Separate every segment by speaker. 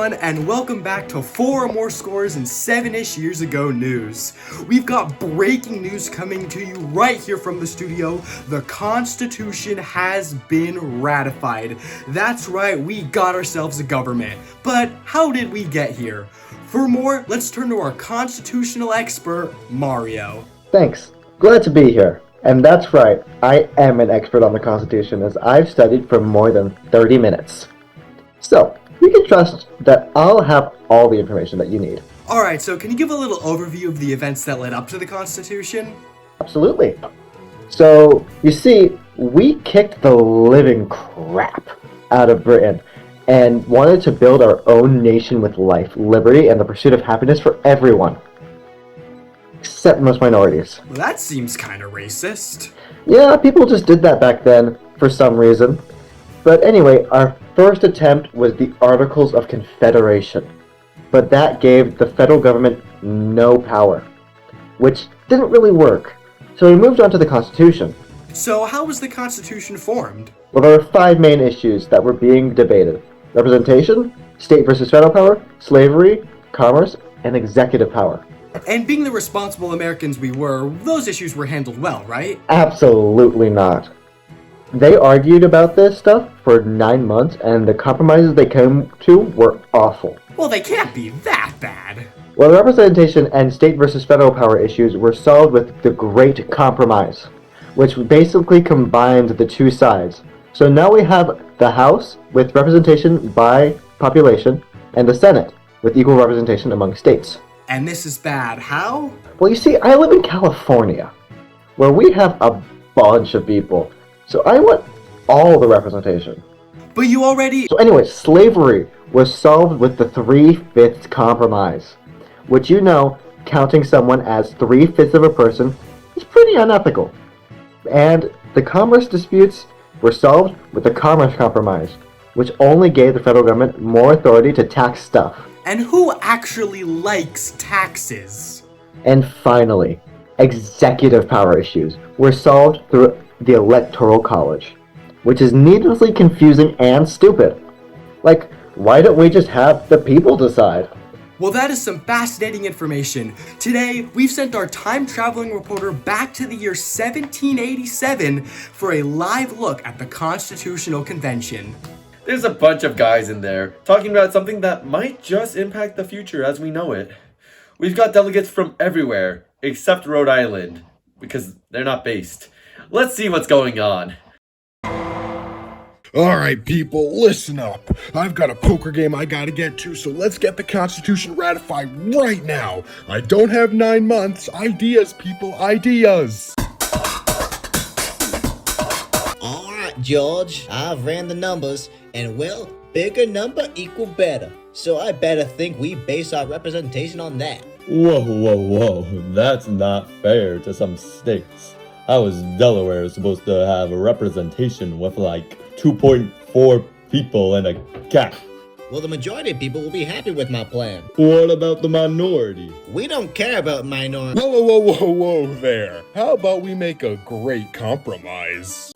Speaker 1: everyone, and welcome back to 4 or More Scores in 7-ish years ago news. We've got breaking news coming to you right here from the studio. The Constitution has been ratified. That's right, we got ourselves a government. But how did we get here? For more, let's turn to our constitutional expert, Mario.
Speaker 2: Thanks. Glad to be here. And that's right, I am an expert on the Constitution as I've studied for more than 30 minutes. So, you can trust that I'll have all the information that you need.
Speaker 1: Alright, so can you give a little overview of the events that led up to the Constitution?
Speaker 2: Absolutely. So, you see, we kicked the living crap out of Britain and wanted to build our own nation with life, liberty, and the pursuit of happiness for everyone. Except most minorities.
Speaker 1: Well, that seems kinda racist.
Speaker 2: Yeah, people just did that back then, for some reason. But anyway, our first attempt was the Articles of Confederation. But that gave the federal government no power, which didn't really work. So we moved on to the Constitution.
Speaker 1: So how was the Constitution formed?
Speaker 2: Well, there were 5 main issues that were being debated. Representation, state versus federal power, slavery, commerce, and executive power.
Speaker 1: And being the responsible Americans we were, those issues were handled well, right?
Speaker 2: Absolutely not. They argued about this stuff for 9 months, and the compromises they came to were awful.
Speaker 1: Well, they can't be that bad.
Speaker 2: Well, the representation and state versus federal power issues were solved with the Great Compromise, which basically combined the two sides. So now we have the House with representation by population, and the Senate with equal representation among states.
Speaker 1: And this is bad. How?
Speaker 2: Well, you see, I live in California, where we have a bunch of people. So I want all the representation.
Speaker 1: But you already...
Speaker 2: So anyway, slavery was solved with the 3/5 compromise, which counting someone as 3/5 of a person is pretty unethical. And the commerce disputes were solved with the Commerce Compromise, which only gave the federal government more authority to tax stuff.
Speaker 1: And who actually likes taxes?
Speaker 2: And finally, executive power issues were solved through the Electoral College, which is needlessly confusing and stupid. Like, why don't we just have the people decide?
Speaker 1: Well, that is some fascinating information. Today, we've sent our time-traveling reporter back to the year 1787 for a live look at the Constitutional Convention.
Speaker 3: There's a bunch of guys in there talking about something that might just impact the future as we know it. We've got delegates from everywhere, except Rhode Island, because they're not based. Let's see what's going on.
Speaker 4: Alright people, listen up. I've got a poker game I gotta get to, so let's get the Constitution ratified right now. I don't have 9 months. Ideas, people, ideas.
Speaker 5: Alright, George, I've ran the numbers, and well, bigger number equal better. So I better think we base our representation on that.
Speaker 6: Whoa, that's not fair to some states. How is Delaware supposed to have a representation with like 2.4 people and a cat?
Speaker 5: Well, the majority of people will be happy with my plan.
Speaker 6: What about the minority?
Speaker 5: We don't care about minority.
Speaker 4: Whoa there. How about we make a great compromise?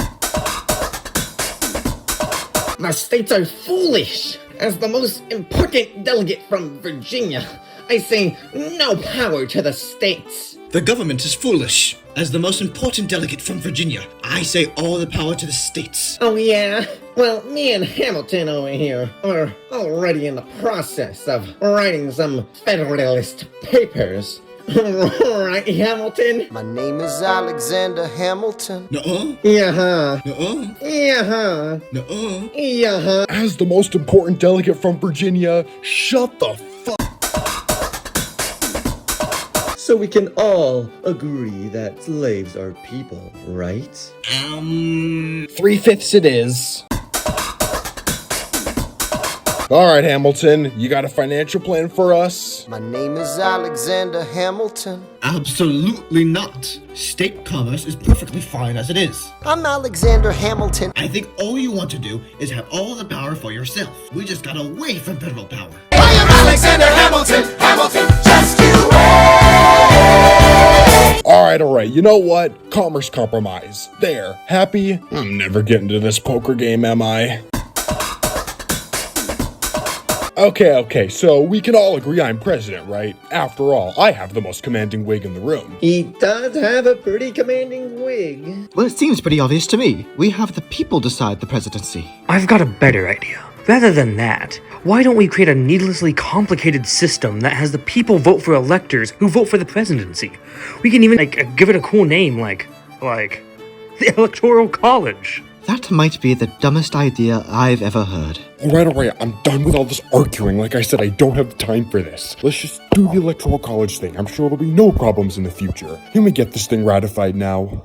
Speaker 7: The states are foolish. As the most important delegate from Virginia, I say no power to the states.
Speaker 5: The government is foolish. As the most important delegate from Virginia, I say all the power to the states.
Speaker 7: Oh yeah? Well, me and Hamilton over here are already in the process of writing some Federalist papers. Right, Hamilton?
Speaker 8: My name is Alexander Hamilton.
Speaker 5: Nuh-uh.
Speaker 7: Yeah-huh.
Speaker 5: Nuh-uh.
Speaker 7: Yeah-huh.
Speaker 5: Nuh-uh.
Speaker 7: Yeah-huh.
Speaker 4: As the most important delegate from Virginia, shut the fuck.
Speaker 9: So we can all agree that slaves are people, right?
Speaker 4: 3/5 it is. Alright, Hamilton, you got a financial plan for us?
Speaker 8: My name is Alexander Hamilton.
Speaker 5: Absolutely not. State commerce is perfectly fine as it is.
Speaker 8: I'm Alexander Hamilton.
Speaker 5: I think all you want to do is have all the power for yourself. We just got away from federal power.
Speaker 8: I am Alexander Hamilton. Hamilton, just you wait.
Speaker 4: Alright, you know what? Commerce Compromise. There, happy? I'm never getting to this poker game, am I? Okay, so we can all agree I'm president, right? After all, I have the most commanding wig in the room.
Speaker 7: He does have a pretty commanding wig.
Speaker 10: Well, it seems pretty obvious to me. We have the people decide the presidency.
Speaker 11: I've got a better idea. Rather than that, why don't we create a needlessly complicated system that has the people vote for electors who vote for the presidency? We can even give it a cool name like the Electoral College.
Speaker 10: That might be the dumbest idea I've ever heard.
Speaker 4: Alright, I'm done with all this arguing. Like I said, I don't have time for this. Let's just do the Electoral College thing. I'm sure there'll be no problems in the future. Can we get this thing ratified now?